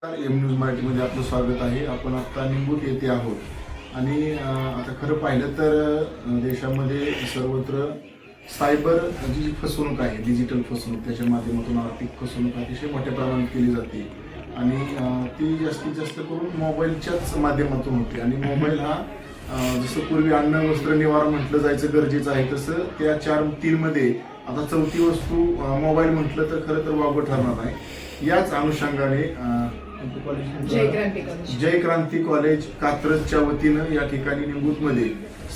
M news मराठीमध्ये आपलं स्वागत आहे. आपण आता निंबूत येथे आहोत आणि आता खरं पाहिलं तर देशामध्ये सर्वत्र सायबर जी फसवणूक आहे, डिजिटल फसवणूक, त्याच्या माध्यमातून आर्थिक फसवणूक अतिशय मोठ्या प्रमाणात केली जाते आणि ती जास्तीत जास्त करून मोबाईलच्याच माध्यमातून होते. आणि मोबाईल हा जसं पूर्वी अन्न वस्त्र निवारा म्हटलं जायचं गरजेचं आहे, तसं त्या 4 मध्ये आता 4थी वस्तू मोबाईल म्हटलं तर खरं तर वावगं ठरणार नाही. याच अनुषंगाने जय क्रांती कॉलेज कात्रजच्या वतीनं या ठिकाणी निंबूतमध्ये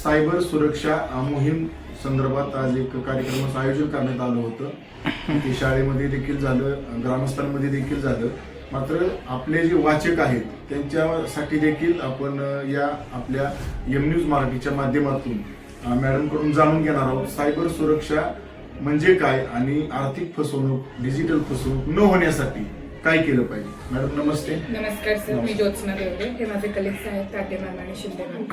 सायबर सुरक्षा मोहीम संदर्भात आज एक कार्यक्रमाचं आयोजन करण्यात आलं होतं. ते शाळेमध्ये देखील झालं, ग्रामस्थांमध्ये देखील झालं. मात्र आपले जे वाचक आहेत त्यांच्यासाठी देखील आपण या आपल्या एम न्यूज मराठीच्या माध्यमातून मॅडमकडून जाणून घेणार आहोत सायबर सुरक्षा म्हणजे काय आणि आर्थिक फसवणूक, डिजिटल फसवणूक न होण्यासाठी काय केलं पाहिजे. मॅडम नमस्ते. नमस्कार सर, मी ज्योत्सना देवरे. हे माझे कलिग्स आहेत ताटे मॅम आणि शिंदे मॅम.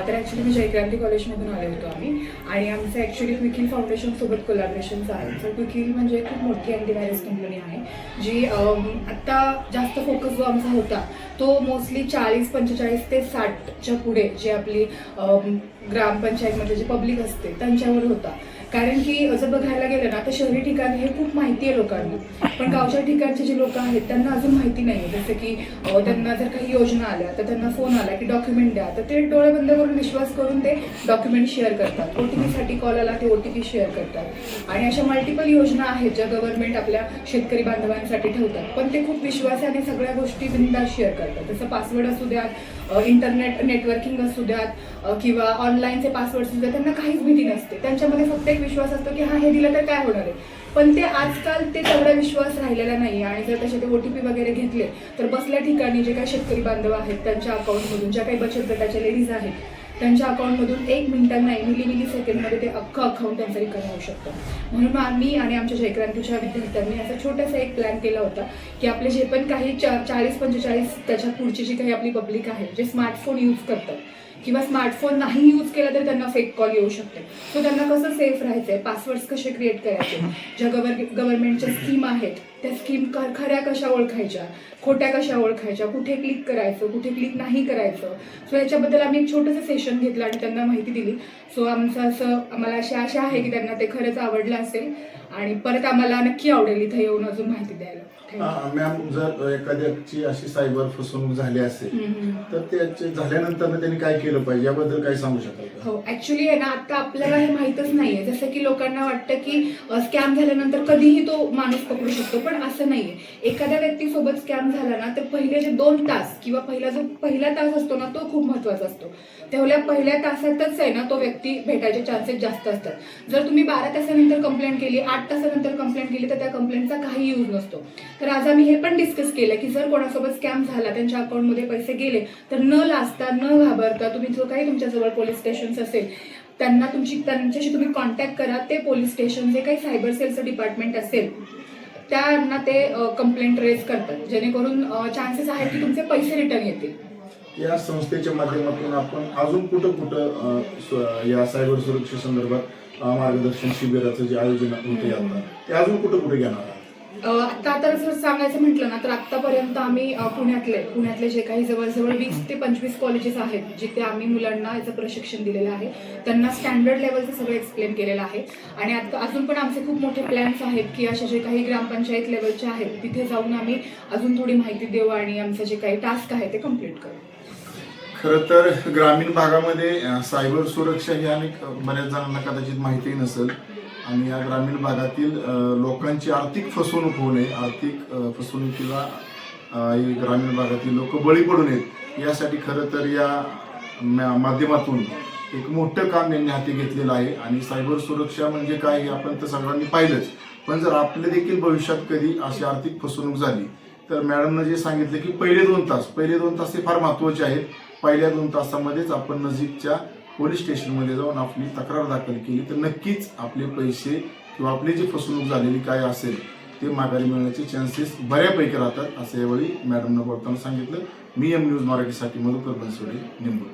तर ॲक्च्युली मी जय क्रांती कॉलेजमधून आले होतो आम्ही, आणि आमचं ॲक्च्युली क्विकिल फाउंडेशन सोबत कोलॅबरेशन्स आहेत. तर क्विकिल म्हणजे खूप मोठी अँटीव्हायरस कंपनी आहे जी आत्ता जास्त फोकस जो आमचा होता तो मोस्टली 40-45 ते 60च्या पुढे जे आपली ग्रामपंचायतमध्ये जे पब्लिक असते त्यांच्यावर होता. कारण की जर बघायला गेलं ना तर शहरी ठिकाणी हे खूप माहिती आहे लोकांना, पण गावच्या ठिकाणचे जे लोक आहेत त्यांना अजून माहिती नाही आहे. जसं की त्यांना जर काही योजना आल्या तर त्यांना फोन आला की डॉक्युमेंट द्या, तर ते डोळे बंद करून विश्वास करून ते डॉक्युमेंट शेअर करतात. OTPसाठी कॉल आला ते OTP शेअर करतात. आणि अशा मल्टिपल योजना आहेत ज्या गव्हर्नमेंट आपल्या शेतकरी बांधवांसाठी ठेवतात, पण ते खूप विश्वासाने सगळ्या गोष्टी बिनधास्त शेअर करतात. जसं पासवर्ड असू द्यात, इंटरनेट नेटवर्किंग असू द्यात, किंवा ऑनलाईनचे पासवर्ड असू द्यात, त्यांना काहीच भीती नसते. त्यांच्यामध्ये फक्त एक विश्वास असतो की हे दिलं तर काय होणार आहे. पण ते आजकाल ते तेवढा विश्वास राहिलेला नाही. आणि जर तसे ते OTP वगैरे घेतले तर बसल्या ठिकाणी जे काही शेतकरी बांधव आहेत त्यांच्या अकाउंटमधून, ज्या काही बचत गटाच्या लेडीज आहेत त्यांच्या अकाउंटमधून 1 मिनिटात नाही, मिली सेकंडमध्ये ते अख्खं अकाउंट त्यांचं रिकव्हर होऊ शकतं. म्हणून आम्ही आणि आमच्या जयक्रांतीच्या विद्यार्थ्यांनी असा छोटासा एक प्लॅन केला होता की आपले जे पण काही 40-45 त्याच्या पुढची जी काही आपली पब्लिक आहे जे स्मार्टफोन यूज करतात किंवा स्मार्टफोन नाही यूज केला तर त्यांना फेक कॉल येऊ शकते. सो त्यांना कसं सेफ राहायचं आहे, पासवर्ड्स कसे क्रिएट करायचे, ज्या गव्हर्नमेंटच्या स्कीम आहेत त्या स्कीम खऱ्या कशा ओळखायच्या, खोट्या कशा ओळखायच्या, कुठे क्लिक करायचं, कुठे क्लिक नाही करायचं. सो याच्याबद्दल आम्ही एक छोटंसं सेशन घेतलं आणि त्यांना माहिती दिली. सो आम्हाला अशी आशा आहे की त्यांना ते खरंच आवडलं असेल आणि परत आम्हाला नक्की आवडेल इथं येऊन अजून माहिती द्यायला. मॅम, जर एखाद्याची अशी सायबर फसवणूक झाली असेल तर त्याचे झाल्यानंतर त्यांनी काय केलं पाहिजे याबद्दल काय सांगू शकाल? हो, ऍक्च्युली आहे ना, आता आपल्याला हे माहीतच नाहीये. जसं की लोकांना वाटतं की स्कॅम झाल्यानंतर कधीही तो माणूस पकडू शकतो, पण असं नाहीये. एखाद्या व्यक्तीसोबत स्कॅम झाला ना तर पहिले जे 2 तास किंवा पहिला तास असतो ना तो खूप महत्वाचा असतो. तेवढ्या पहिल्या तासातच आहे ना तो व्यक्ती भेटायचे चान्सेस जास्त असतात. जर तुम्ही 12 तासानंतर कंप्लेंट केली, 8 तासानंतर कंप्लेंट केली तर त्या कंप्लेंटचा काही यूज नसतो. तर आज आम्ही हे पण डिस्कस केलं की जर कोणासोबत स्कॅम झाला, त्यांच्या अकाउंटमध्ये पैसे गेले, तर न लाजता न घाबरता तुम्ही जो काही तुमच्याजवळ पोलीस स्टेशन असेल त्यांच्याशी तुम्ही कॉन्टॅक्ट करा. ते पोलीस स्टेशन जे काही सायबर सेलचं डिपार्टमेंट असेल त्यांना ते कंप्लेंट रेज करतात, जेणेकरून चान्सेस आहेत की तुमचे पैसे रिटर्न येतील. या संस्थेच्या माध्यमातून आपण अजून कुठं या सायबर सुरक्षेसंदर्भात मार्गदर्शन शिबिराचं जे आयोजन होते आता ते अजून कुठं घेणार आहात? आता तर जर सांगायचं म्हटलं ना तर आतापर्यंत आम्ही पुण्यातले जे काही जवळजवळ 20 ते 25 कॉलेजेस आहेत जिथे आम्ही मुलांना याचं प्रशिक्षण दिलेलं आहे, त्यांना स्टँडर्ड लेवलचं सगळं एक्सप्लेन केलेलं आहे. आणि आता अजून पण आमचे खूप मोठे प्लॅन्स आहेत की असे जे काही ग्रामपंचायत लेवलचे आहेत तिथे जाऊन आम्ही अजून थोडी माहिती देऊ आणि आमचं जे काही टास्क आहे ते कम्प्लीट करू. खरं तर ग्रामीण भागामध्ये सायबर सुरक्षा ही बऱ्याच जणांना कदाचित माहिती नसेल आणि या ग्रामीण भागातील लोकांची आर्थिक फसवणूक होऊ नये, आर्थिक फसवणुकीला ग्रामीण भागातील लोक बळी पडू नयेत यासाठी खरं तर या माध्यमातून एक मोठं काम यांनी हाती घेतलेलं आहे. आणि सायबर सुरक्षा म्हणजे काय हे आपण तर सगळ्यांनी पाहिलंच, पण जर आपल्या देखील भविष्यात कधी अशी आर्थिक फसवणूक झाली तर मॅडमनं जे सांगितलं की पहिले 2 तास हे फार महत्त्वाचे आहेत. पहिल्या 2 तासामध्येच आपण नजीकच्या पोलीस स्टेशनमध्ये जाऊन आपली तक्रार दाखल केली तर नक्कीच आपले पैसे किंवा आपली जी फसवणूक झालेली काय असेल ते माघारी मिळण्याचे चान्सेस बऱ्यापैकी राहतात, असं यावेळी मॅडमनं बोलताना सांगितलं. मी एम न्यूज मराठीसाठी मधुकर बनसोडे, निंबूत.